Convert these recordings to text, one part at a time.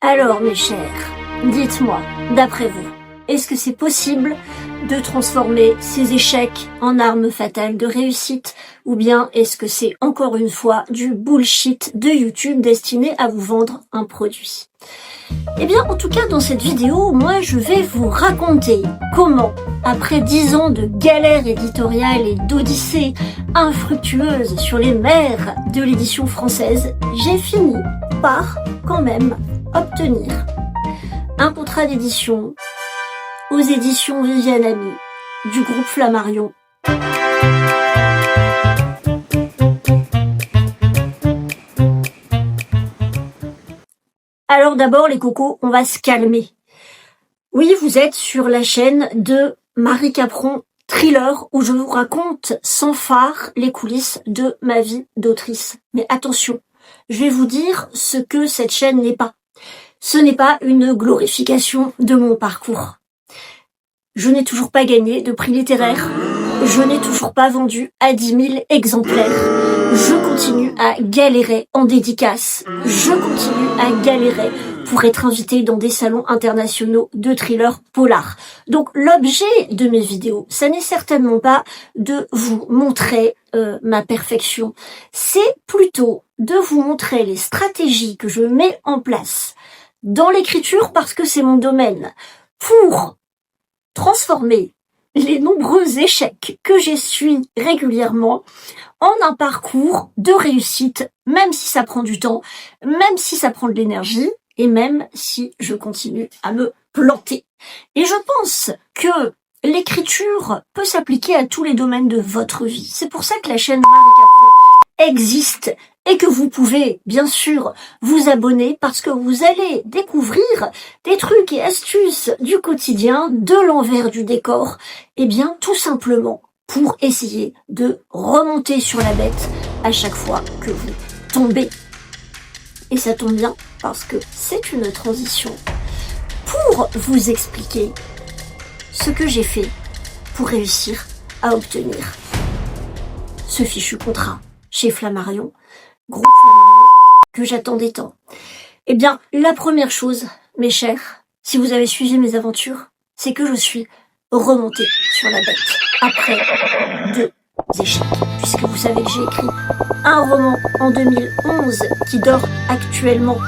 Alors mes chers, dites-moi, d'après vous, est-ce que c'est possible de transformer ces échecs en armes fatales de réussite, ou bien est-ce que c'est encore une fois du bullshit de YouTube destiné à vous vendre un produit? Eh bien, en tout cas, dans cette vidéo, moi, je vais vous raconter comment, après 10 ans de galères éditoriales et d'odyssées infructueuses sur les mers de l'édition française, j'ai fini par, quand même, obtenir un contrat d'édition aux éditions Viviane Ami du groupe Flammarion. Alors d'abord les cocos, on va se calmer. Oui, vous êtes sur la chaîne de Marie Capron Thriller où je vous raconte sans phare les coulisses de ma vie d'autrice. Mais attention, je vais vous dire ce que cette chaîne n'est pas. Ce n'est pas une glorification de mon parcours. Je n'ai toujours pas gagné de prix littéraire. Je n'ai toujours pas vendu à 10 000 exemplaires. Je continue à galérer en dédicace. Je continue à galérer pour être invitée dans des salons internationaux de thrillers polars. Donc l'objet de mes vidéos, ça n'est certainement pas de vous montrer ma perfection. C'est plutôt de vous montrer les stratégies que je mets en place dans l'écriture parce que c'est mon domaine pour transformer les nombreux échecs que j'essuie régulièrement en un parcours de réussite, même si ça prend du temps, même si ça prend de l'énergie, et même si je continue à me planter. Et je pense que l'écriture peut s'appliquer à tous les domaines de votre vie. C'est pour ça que la chaîne Marie Capron existe et que vous pouvez, bien sûr, vous abonner parce que vous allez découvrir des trucs et astuces du quotidien, de l'envers du décor. Eh bien, tout simplement pour essayer de remonter sur la bête à chaque fois que vous tombez. Et ça tombe bien parce que c'est une transition pour vous expliquer ce que j'ai fait pour réussir à obtenir ce fichu contrat chez Flammarion, groupe Flammarion, que j'attendais tant. Eh bien, la première chose, mes chers, si vous avez suivi mes aventures, c'est que je suis remontée sur la bête après 2 échecs. Puisque vous savez que j'ai écrit un roman en 2011 qui dort actuellement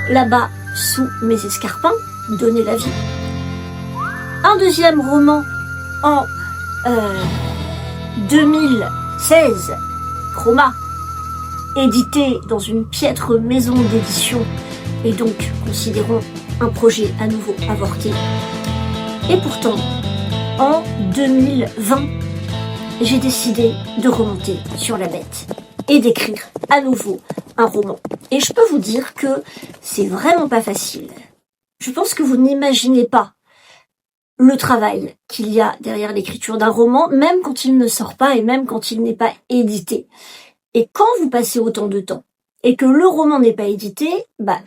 là-bas sous mes escarpins, Donner la vie. Un deuxième roman en 2016, Chroma, édité dans une piètre maison d'édition et donc considérons un projet à nouveau avorté. Et pourtant, en 2020, j'ai décidé de remonter sur la bête et d'écrire à nouveau un roman. Et je peux vous dire que c'est vraiment pas facile. Je pense que vous n'imaginez pas le travail qu'il y a derrière l'écriture d'un roman, même quand il ne sort pas et même quand il n'est pas édité. Et quand vous passez autant de temps et que le roman n'est pas édité,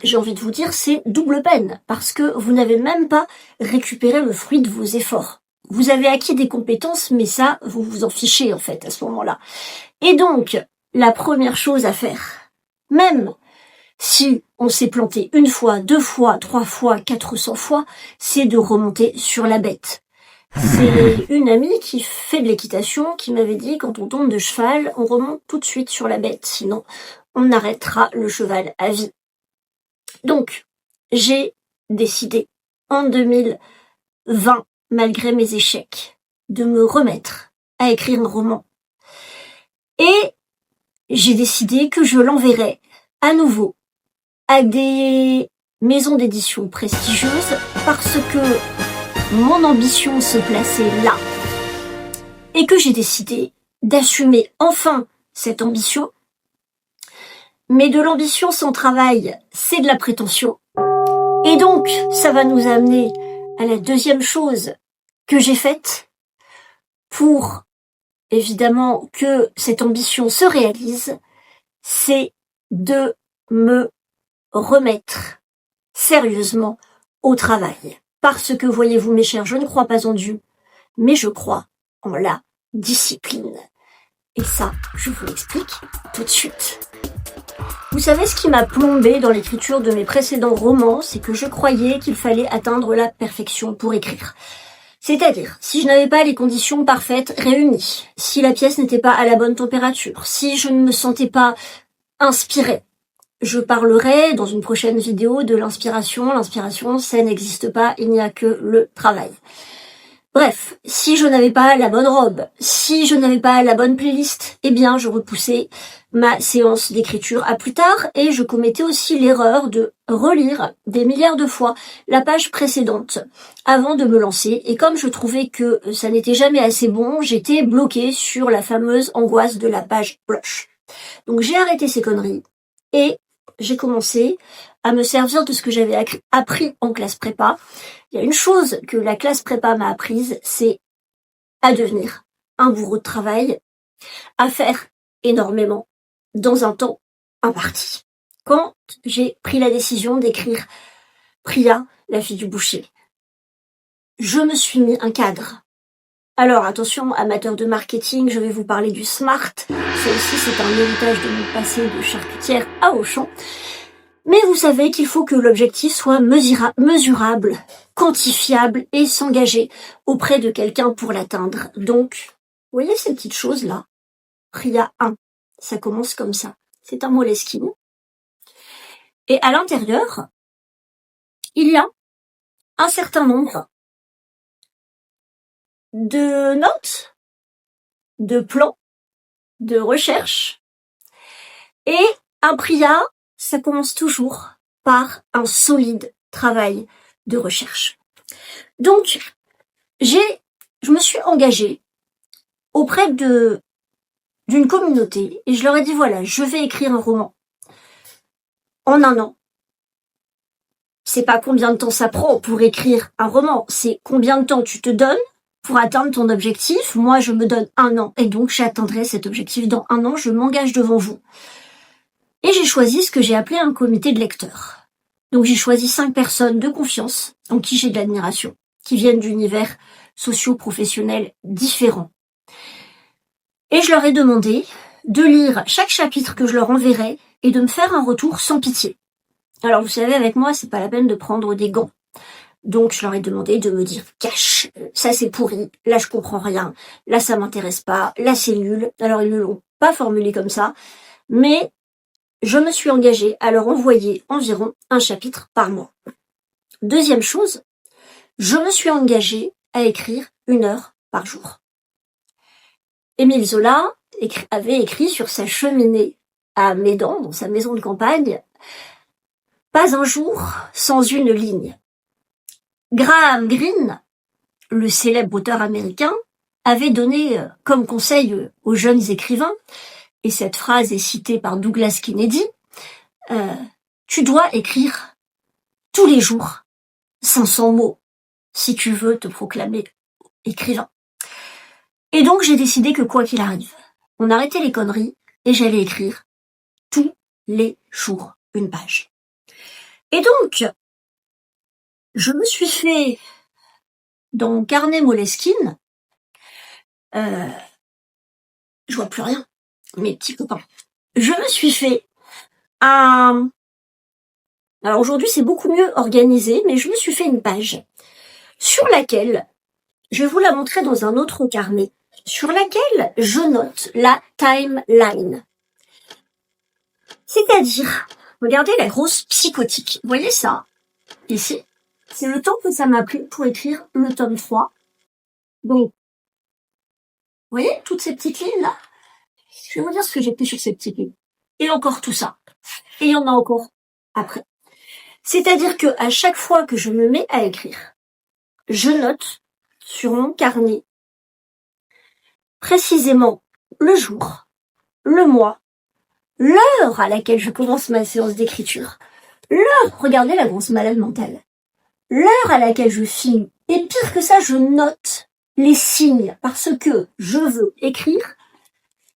j'ai envie de vous dire c'est double peine parce que vous n'avez même pas récupéré le fruit de vos efforts. Vous avez acquis des compétences, mais ça, vous vous en fichez en fait à ce moment-là. Et donc, la première chose à faire, même si on s'est planté 1 fois, 2 fois, 3 fois, 400 fois, c'est de remonter sur la bête. C'est une amie qui fait de l'équitation qui m'avait dit quand on tombe de cheval, on remonte tout de suite sur la bête, sinon on arrêtera le cheval à vie. Donc, j'ai décidé en 2020, malgré mes échecs, de me remettre à écrire un roman. Et j'ai décidé que je l'enverrais à nouveau à des maisons d'édition prestigieuses parce que mon ambition se plaçait là et que j'ai décidé d'assumer enfin cette ambition. Mais de l'ambition sans travail, c'est de la prétention. Et donc, ça va nous amener à la deuxième chose que j'ai faite pour, évidemment, que cette ambition se réalise, c'est de me remettre sérieusement au travail. Parce que, voyez-vous, mes chers, je ne crois pas en Dieu, mais je crois en la discipline. Et ça, je vous l'explique tout de suite. Vous savez ce qui m'a plombé dans l'écriture de mes précédents romans, c'est que je croyais qu'il fallait atteindre la perfection pour écrire. C'est-à-dire, si je n'avais pas les conditions parfaites réunies, si la pièce n'était pas à la bonne température, si je ne me sentais pas inspirée. Je parlerai dans une prochaine vidéo de l'inspiration. L'inspiration, ça n'existe pas, il n'y a que le travail. Bref, si je n'avais pas la bonne robe, si je n'avais pas la bonne playlist, eh bien je repoussais ma séance d'écriture à plus tard et je commettais aussi l'erreur de relire des milliards de fois la page précédente avant de me lancer. Et comme je trouvais que ça n'était jamais assez bon, j'étais bloquée sur la fameuse angoisse de la page blanche. Donc j'ai arrêté ces conneries et j'ai commencé à me servir de ce que j'avais appris en classe prépa. Il y a une chose que la classe prépa m'a apprise, c'est à devenir un bourreau de travail, à faire énormément dans un temps imparti. Quand j'ai pris la décision d'écrire Priya, la fille du boucher, je me suis mis un cadre. Alors attention, amateurs de marketing, je vais vous parler du SMART. Ça aussi, c'est un héritage de mon passé de charcutière à Auchan. Mais vous savez qu'il faut que l'objectif soit mesurable, quantifiable et s'engager auprès de quelqu'un pour l'atteindre. Donc, vous voyez ces petites choses-là? Priya 1, ça commence comme ça. C'est un Moleskine. Et à l'intérieur, il y a un certain nombre de notes, de plans, de recherches. Et un Priya, ça commence toujours par un solide travail de recherche. Donc, je me suis engagée auprès d'une communauté et je leur ai dit voilà, je vais écrire un roman en 1 an. C'est pas combien de temps ça prend pour écrire un roman, c'est combien de temps tu te donnes pour atteindre ton objectif. Moi, je me donne 1 an et donc j'atteindrai cet objectif dans 1 an, je m'engage devant vous. Et j'ai choisi ce que j'ai appelé un comité de lecteurs. Donc j'ai choisi 5 personnes de confiance, en qui j'ai de l'admiration, qui viennent d'univers socio-professionnels différents. Et je leur ai demandé de lire chaque chapitre que je leur enverrai et de me faire un retour sans pitié. Alors vous savez, avec moi, c'est pas la peine de prendre des gants. Donc je leur ai demandé de me dire cash, ça c'est pourri, là je comprends rien, là ça m'intéresse pas, là c'est nul. Alors ils ne l'ont pas formulé comme ça, mais je me suis engagée à leur envoyer environ 1 chapitre par mois. Deuxième chose, je me suis engagée à écrire 1 heure par jour. Émile Zola avait écrit sur sa cheminée à Médan, dans sa maison de campagne, « Pas un jour sans une ligne ». Graham Greene, le célèbre auteur américain, avait donné comme conseil aux jeunes écrivains, et cette phrase est citée par Douglas Kennedy, tu dois écrire tous les jours 500 mots si tu veux te proclamer écrivain. Et donc j'ai décidé que quoi qu'il arrive, on arrêtait les conneries et j'allais écrire tous les jours 1 page. Et donc, je me suis fait dans mon carnet Moleskine, je vois plus rien, mes petits copains. Je me suis fait alors aujourd'hui c'est beaucoup mieux organisé, mais je me suis fait une page sur laquelle, je vais vous la montrer dans un autre carnet, sur laquelle je note la timeline. C'est-à-dire, regardez la grosse psychotique. Vous voyez ça? Ici. C'est le temps que ça m'a pris pour écrire le tome 3. Donc, vous voyez toutes ces petites lignes-là? Je vais vous dire ce que j'ai fait sur ces petites lignes. Et encore tout ça. Et il y en a encore après. C'est-à-dire que à chaque fois que je me mets à écrire, je note sur mon carnet précisément le jour, le mois, l'heure à laquelle je commence ma séance d'écriture, l'heure, regardez la grosse malade mentale, l'heure à laquelle je finis, et pire que ça, je note les signes, parce que je veux écrire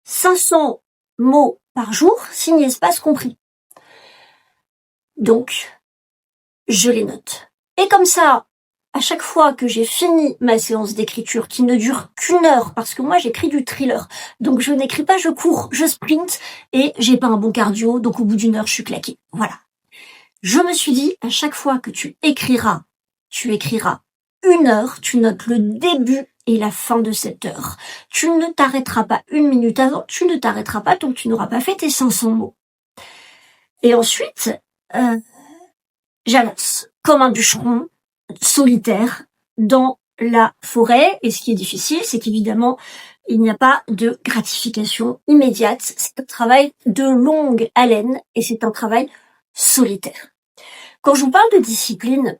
500 mots par jour, signes espace compris. Donc, je les note. Et comme ça, à chaque fois que j'ai fini ma séance d'écriture, qui ne dure qu'1 heure, parce que moi j'écris du thriller, donc je n'écris pas, je cours, je sprint, et j'ai pas un bon cardio, donc au bout d'1 heure je suis claquée. Voilà. Je me suis dit, à chaque fois que tu écriras 1 heure, tu notes le début et la fin de cette heure. Tu ne t'arrêteras pas 1 minute avant, tu ne t'arrêteras pas tant que tu n'auras pas fait tes 500 mots. Et ensuite, j'avance comme un bûcheron solitaire dans la forêt. Et ce qui est difficile, c'est qu'évidemment, il n'y a pas de gratification immédiate. C'est un travail de longue haleine et c'est un travail solitaire. Quand je vous parle de discipline,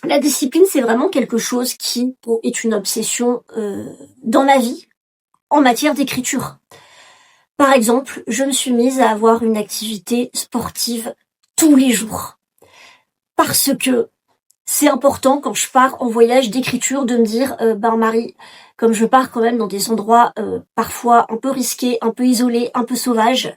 la discipline, c'est vraiment quelque chose qui est une obsession dans ma vie en matière d'écriture. Par exemple, je me suis mise à avoir une activité sportive tous les jours. Parce que c'est important quand je pars en voyage d'écriture de me dire, Marie, comme je pars quand même dans des endroits parfois un peu risqués, un peu isolés, un peu sauvages,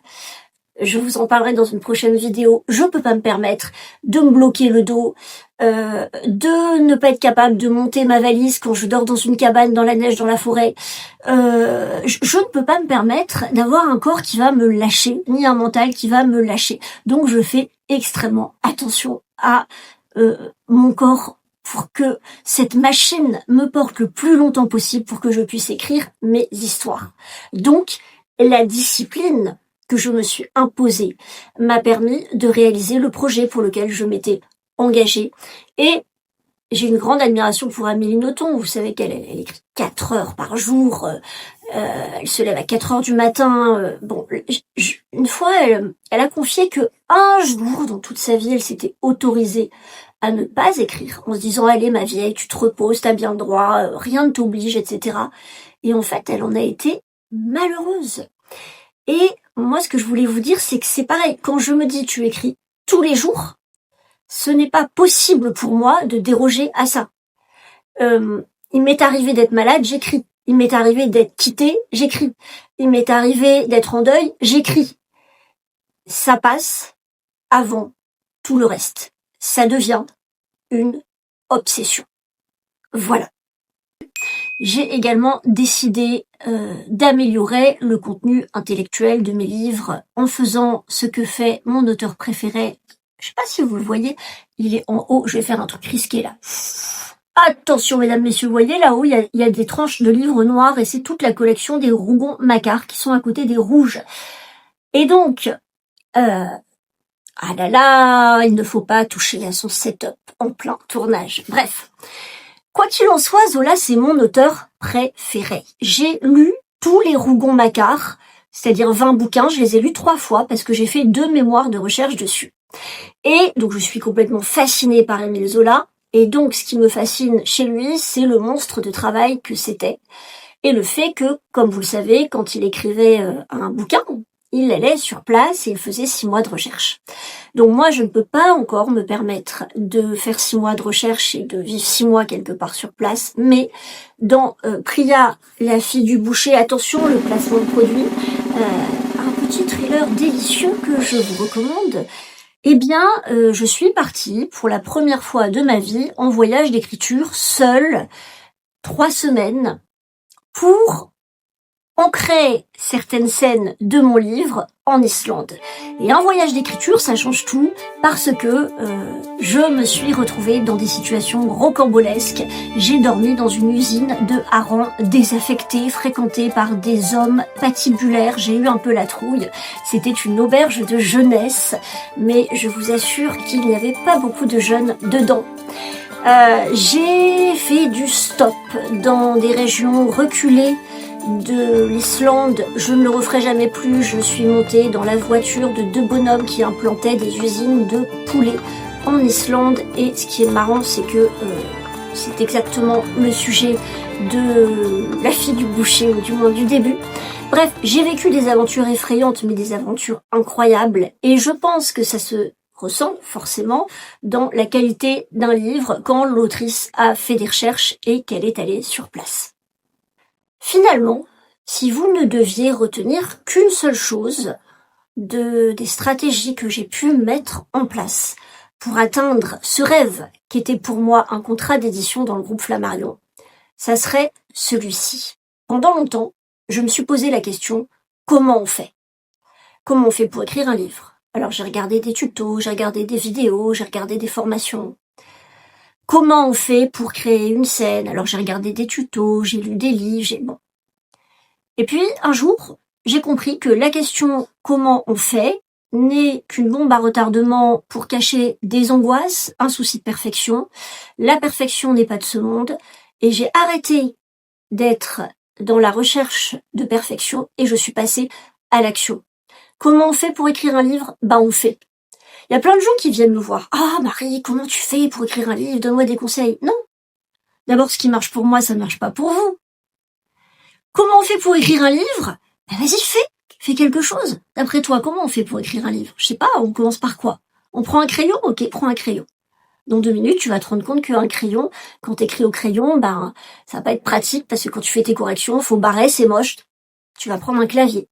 je vous en parlerai dans une prochaine vidéo, je peux pas me permettre de me bloquer le dos, de ne pas être capable de monter ma valise quand je dors dans une cabane, dans la neige, dans la forêt. Je ne peux pas me permettre d'avoir un corps qui va me lâcher, ni un mental qui va me lâcher. Donc je fais extrêmement attention à mon corps pour que cette machine me porte le plus longtemps possible pour que je puisse écrire mes histoires. Donc la discipline que je me suis imposée m'a permis de réaliser le projet pour lequel je m'étais engagée. Et j'ai une grande admiration pour Amélie Nothomb. Vous savez qu'elle écrit 4 heures par jour. Elle se lève à 4 heures du matin. Une fois, elle a confié que un jour dans toute sa vie, elle s'était autorisée à ne pas écrire, en se disant, allez ma vieille, tu te reposes, t'as bien le droit, rien ne t'oblige, etc. Et en fait, elle en a été malheureuse. Et moi, ce que je voulais vous dire, c'est que c'est pareil. Quand je me dis, tu écris tous les jours, ce n'est pas possible pour moi de déroger à ça. Il m'est arrivé d'être malade, j'écris. Il m'est arrivé d'être quittée, j'écris. Il m'est arrivé d'être en deuil, j'écris. Ça passe avant tout le reste. Ça devient une obsession. Voilà. J'ai également décidé d'améliorer le contenu intellectuel de mes livres en faisant ce que fait mon auteur préféré. Je sais pas si vous le voyez, il est en haut. Je vais faire un truc risqué là. Attention mesdames, messieurs, vous voyez là-haut, il y a des tranches de livres noirs et c'est toute la collection des Rougon-Macquart qui sont à côté des rouges. Et donc, ah là là, il ne faut pas toucher à son setup en plein tournage. Bref. Quoi qu'il en soit, Zola, c'est mon auteur préféré. J'ai lu tous les Rougon-Macquart, c'est-à-dire 20 bouquins. Je les ai lus 3 fois parce que j'ai fait 2 mémoires de recherche dessus. Et donc, je suis complètement fascinée par Émile Zola. Et donc, ce qui me fascine chez lui, c'est le monstre de travail que c'était. Et le fait que, comme vous le savez, quand il écrivait un bouquin, il allait sur place et il faisait 6 mois de recherche. Donc moi, je ne peux pas encore me permettre de faire 6 mois de recherche et de vivre 6 mois quelque part sur place. Mais dans Priya, la fille du boucher, attention, le placement de produit, un petit thriller délicieux que je vous recommande. Eh bien, je suis partie pour la première fois de ma vie en voyage d'écriture, seule, 3 semaines, pour ancrer certaines scènes de mon livre en Islande. Et un voyage d'écriture, ça change tout parce que je me suis retrouvée dans des situations rocambolesques. J'ai dormi dans une usine de harengs désaffectée, fréquentée par des hommes patibulaires. J'ai eu un peu la trouille. C'était une auberge de jeunesse, mais je vous assure qu'il n'y avait pas beaucoup de jeunes dedans. J'ai fait du stop dans des régions reculées de l'Islande. Je ne le referai jamais plus. Je suis montée dans la voiture de 2 bonhommes qui implantaient des usines de poulets en Islande. Et ce qui est marrant, c'est que c'est exactement le sujet de la fille du boucher, ou du moins du début. Bref, j'ai vécu des aventures effrayantes, mais des aventures incroyables. Et je pense que ça se ressent forcément dans la qualité d'un livre quand l'autrice a fait des recherches et qu'elle est allée sur place. Finalement, si vous ne deviez retenir qu'une seule chose des stratégies que j'ai pu mettre en place pour atteindre ce rêve qui était pour moi un contrat d'édition dans le groupe Flammarion, ça serait celui-ci. Pendant longtemps, je me suis posé la question, comment on fait? Comment on fait pour écrire un livre? Alors j'ai regardé des tutos, j'ai regardé des vidéos, j'ai regardé des formations. Comment on fait pour créer une scène? Alors j'ai regardé des tutos, j'ai lu des livres, bon. Et puis un jour, j'ai compris que la question comment on fait n'est qu'une bombe à retardement pour cacher des angoisses, un souci de perfection. La perfection n'est pas de ce monde et j'ai arrêté d'être dans la recherche de perfection et je suis passée à l'action. Comment on fait pour écrire un livre? On fait. Il y a plein de gens qui viennent me voir. Ah Marie, comment tu fais pour écrire un livre? Donne-moi des conseils. Non. D'abord, ce qui marche pour moi, ça ne marche pas pour vous. Comment on fait pour écrire un livre? Vas-y, fais quelque chose. D'après toi, comment on fait pour écrire un livre? Je sais pas, on commence par quoi? On prend un crayon? Ok, prends un crayon. Dans 2 minutes, tu vas te rendre compte qu'un crayon, quand t'écris au crayon, ça va pas être pratique parce que quand tu fais tes corrections, faut barrer, c'est moche. Tu vas prendre un clavier.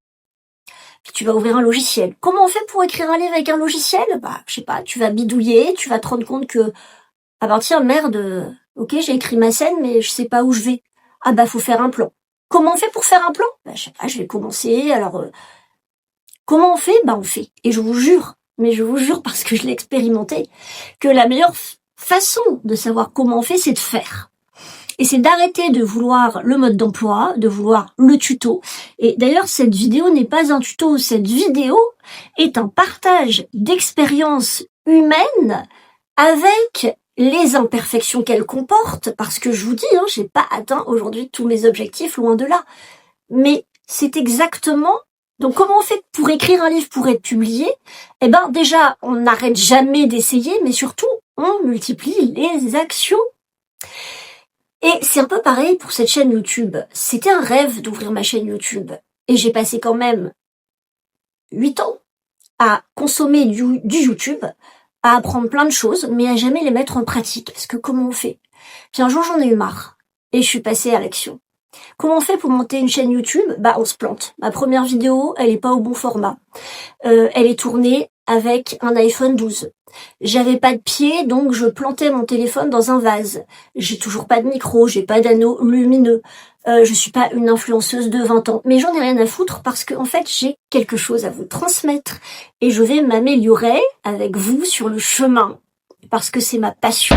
Puis tu vas ouvrir un logiciel. Comment on fait pour écrire un livre avec un logiciel? Je sais pas, tu vas bidouiller, tu vas te rendre compte que, tiens, merde, ok, j'ai écrit ma scène, mais je sais pas où je vais. Faut faire un plan. Comment on fait pour faire un plan? Je sais pas, je vais commencer, comment on fait? On fait. Et je vous jure, parce que je l'ai expérimenté, que la meilleure façon de savoir comment on fait, c'est de faire. Et c'est d'arrêter de vouloir le mode d'emploi, de vouloir le tuto. Et d'ailleurs, cette vidéo n'est pas un tuto, cette vidéo est un partage d'expériences humaines avec les imperfections qu'elle comporte, parce que je vous dis, j'ai pas atteint aujourd'hui tous mes objectifs, loin de là. Mais c'est exactement... Donc comment on fait pour écrire un livre, pour être publié? Déjà, on n'arrête jamais d'essayer, mais surtout, on multiplie les actions. Et c'est un peu pareil pour cette chaîne YouTube. C'était un rêve d'ouvrir ma chaîne YouTube. Et j'ai passé quand même 8 ans à consommer du YouTube, à apprendre plein de choses, mais à jamais les mettre en pratique. Parce que comment on fait? Puis un jour, j'en ai eu marre. Et je suis passée à l'action. Comment on fait pour monter une chaîne YouTube? On se plante. Ma première vidéo, elle est pas au bon format. Elle est tournée avec un iPhone 12. J'avais pas de pied, donc je plantais mon téléphone dans un vase. J'ai toujours pas de micro, j'ai pas d'anneau lumineux. Je suis pas une influenceuse de 20 ans. Mais j'en ai rien à foutre parce que, en fait, j'ai quelque chose à vous transmettre. Et je vais m'améliorer avec vous sur le chemin. Parce que c'est ma passion.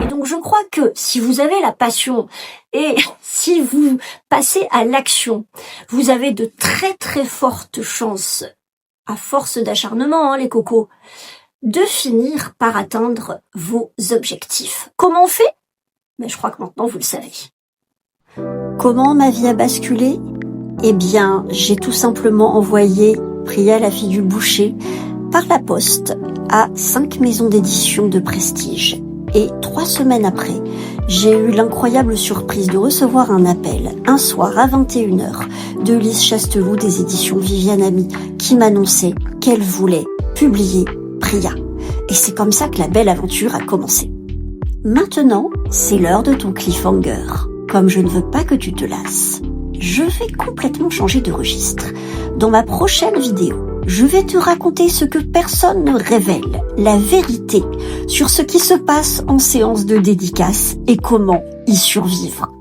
Et donc, je crois que si vous avez la passion et si vous passez à l'action, vous avez de très très fortes chances, à force d'acharnement, les cocos, de finir par atteindre vos objectifs. Comment on fait? Je crois que maintenant vous le savez. Comment ma vie a basculé? J'ai tout simplement envoyé Priya, la fille du boucher, par la poste à 5 maisons d'édition de prestige. Et 3 semaines après, j'ai eu l'incroyable surprise de recevoir un appel, un soir à 21h, de Lise Chasteloup des éditions Viviane Ami, qui m'annonçait qu'elle voulait publier Priya. Et c'est comme ça que la belle aventure a commencé. Maintenant, c'est l'heure de ton cliffhanger. Comme je ne veux pas que tu te lasses, je vais complètement changer de registre. Dans ma prochaine vidéo, je vais te raconter ce que personne ne révèle, la vérité sur ce qui se passe en séance de dédicace et comment y survivre.